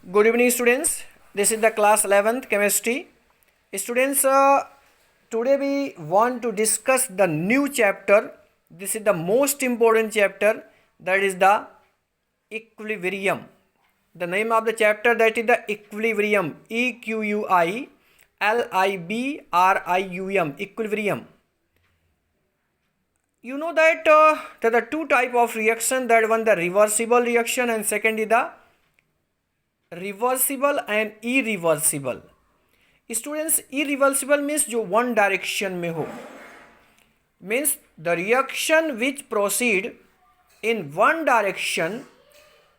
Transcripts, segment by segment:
Good evening, students. This is the class 11th chemistry. Students, today we want to discuss the new chapter. This is the most important chapter, that is the equilibrium. The name of the chapter, that is the equilibrium. Equilibrium. Equilibrium. You know that there are two type of reaction. That one the reversible reaction and second is the reversible and irreversible. Students, irreversible means जो one direction में हो, means the reaction which proceed in one direction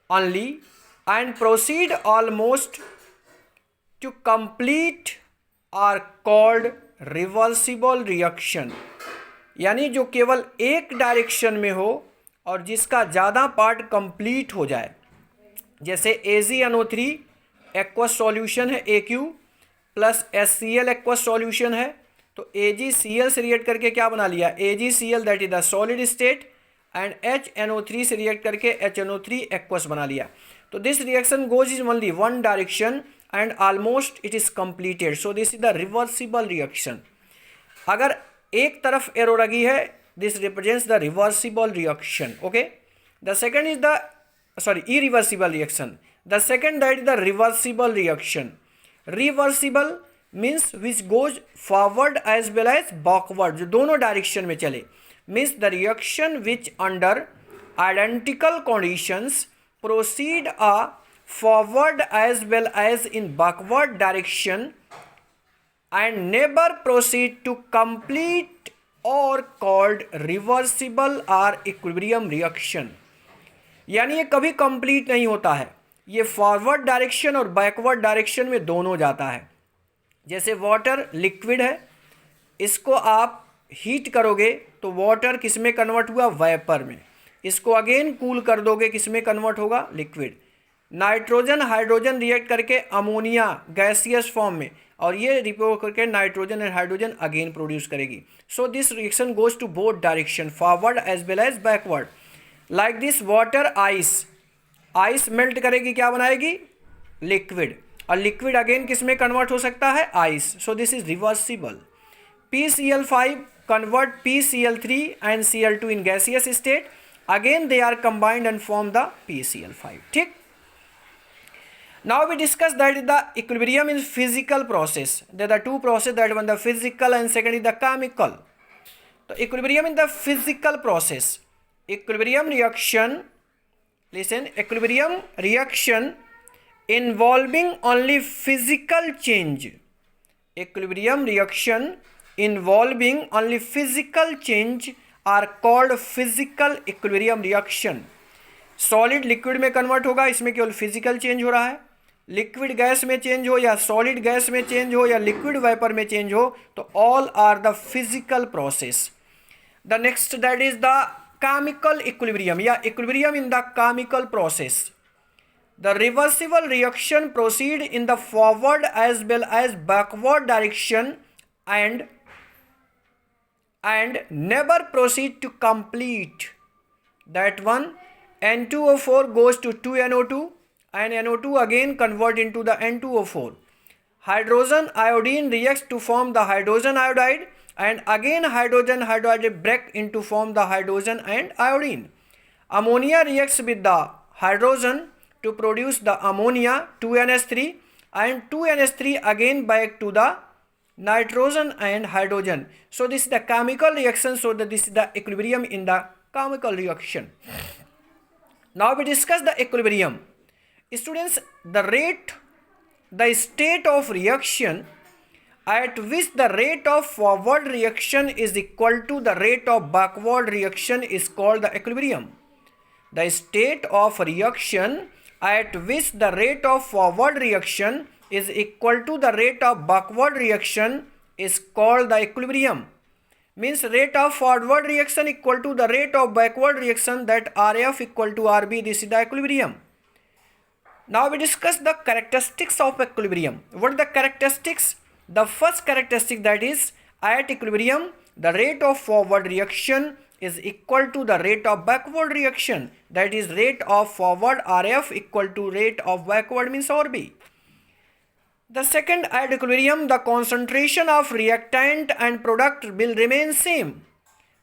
only and proceed almost to complete are called reversible reaction. यानी जो केवल एक direction में हो और जिसका ज़्यादा पार्ट कंप्लीट हो जाए. जैसे AgNO3 एक्वस सॉल्यूशन है AQ plus HCl aqueous solution है, तो AgCl से रिएक्ट करके क्या बना लिया, AgCl that is the solid state and HNO3 से रिएक्ट करके HNO3 एक्वस बना लिया. तो this reaction goes in only one direction and almost it is completed. So this is the reversible reaction. अगर एक तरफ एरो लगी है, this represents the reversible reaction. Okay, the second is the irreversible reaction. The second, that is the reversible reaction. Reversible means which goes forward as well as backward, जो दोनों direction में चले. Means the reaction which under identical conditions proceed a forward as well as in backward direction and never proceed to complete or called reversible or equilibrium reaction. यानी ये कभी complete नहीं होता है, ये फॉरवर्ड डायरेक्शन और बैकवर्ड डायरेक्शन में दोनों जाता है. जैसे वाटर लिक्विड है, इसको आप हीट करोगे तो वाटर किस में कन्वर्ट हुआ, वेपर में. इसको अगेन कूल कर दोगे, किस में कन्वर्ट होगा, लिक्विड. नाइट्रोजन हाइड्रोजन रिएक्ट करके अमोनिया गैसियस फॉर्म में, और ये रिपोर्ट करके nitrogen and hydrogen again produce करेगी. So this reaction goes to both direction, forward as well as backward. Like this water ice melt करेगी, क्या बनाएगी, लिक्विड, और लिक्विड अगेन किस में कन्वर्ट हो सकता है, ice. So this is reversible. PCl5 convert PCl3 and Cl2 in gaseous state, again they are combined and form the PCl5. ठीक. Now we discuss that is the equilibrium in physical process. There are two process, that one the physical and second is the chemical. तो equilibrium in the physical process, equilibrium reaction, listen, equilibrium reaction involving only physical change. Equilibrium reaction involving only physical change are called physical equilibrium reaction. Solid liquid में convert होगा, इसमें केवल physical change हो रहा है. Liquid gas में change हो या सॉलिड गैस में चेंज हो या लिक्विड वेपर में चेंज हो, तो all are the physical process. The next, that is the chemical equilibrium या equilibrium in the chemical process. The reversible reaction proceed in the forward as well as backward direction and never proceed to complete. That one, N2O4 goes to 2NO2 and NO2 again convert into the N2O4. Hydrogen iodine reacts to form the hydrogen iodide, and again hydrogen iodide break into form the hydrogen and iodine. Ammonia reacts with the hydrogen to produce the ammonia 2NH3, and 2NH3 again back to the nitrogen and hydrogen. So this is the chemical reaction. So this is the equilibrium in the chemical reaction. Now we discuss the equilibrium. Students, the state of reaction at which the rate of forward reaction is equal to the rate of backward reaction is called the equilibrium. The state of reaction at which the rate of forward reaction is equal to the rate of backward reaction is called the equilibrium. Means rate of forward reaction equal to the rate of backward reaction, that RF equal to RB. This is the equilibrium. Now we discuss the characteristics of equilibrium. What are the characteristics? The first characteristic, that is at equilibrium the rate of forward reaction is equal to the rate of backward reaction, that is rate of forward RF equal to rate of backward means RB. The second, at equilibrium the concentration of reactant and product will remain same.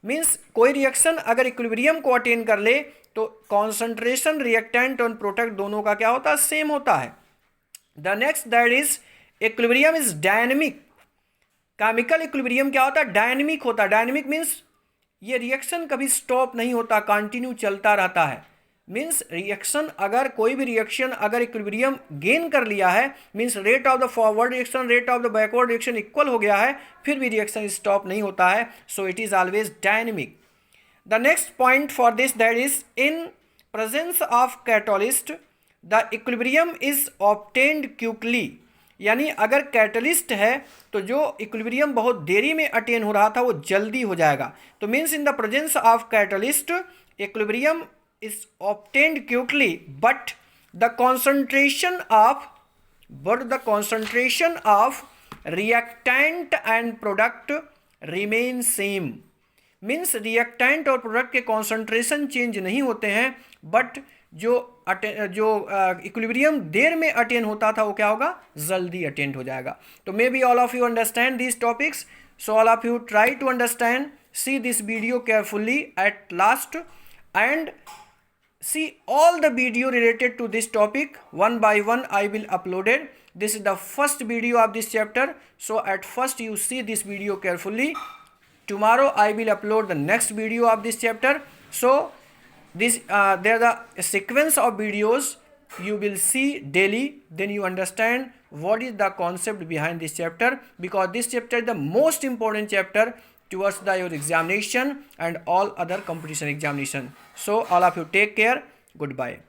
Means कोई reaction अगर equilibrium को attain कर ले तो concentration reactant और product दोनों का क्या होता है, सेम होता है. The next that is equilibrium is dynamic. Chemical equilibrium क्या होता है, डायनेमिक होता है. डायनेमिक मीन्स ये रिएक्शन कभी स्टॉप नहीं होता, कंटिन्यू चलता रहता है. मीन्स रिएक्शन, अगर कोई भी रिएक्शन अगर इक्विलिब्रियम गेन कर लिया है, means rate of the forward reaction rate of the backward reaction equal हो गया है, फिर भी रिएक्शन स्टॉप नहीं होता है. So it is always dynamic. The next point for this that is in presence of catalyst the equilibrium is obtained quickly. यानी अगर कैटलिस्ट है तो जो इक्विलिब्रियम बहुत देरी में अटेन हो रहा था वो जल्दी हो जाएगा. तो means in the presence of catalyst equilibrium is obtained quickly, but the concentration of reactant and product remain same. Means reactant और प्रोडक्ट के कॉन्सेंट्रेशन चेंज नहीं होते हैं, बट जो इक्विलिब्रियम देर में अटेन होता था वो क्या होगा, जल्दी अटेन हो जाएगा. तो may be all of you understand these topics. So all of you try to understand, see this video carefully at last and see all the video related to this topic one by one. I will upload it. This is the first video of this chapter, so at first you see this video carefully. Tomorrow I will upload the next video of this chapter. So this there are the sequence of videos you will see daily, then you understand what is the concept behind this chapter, because this chapter is the most important chapter towards your examination and all other competition examination. So all of you take care. Goodbye.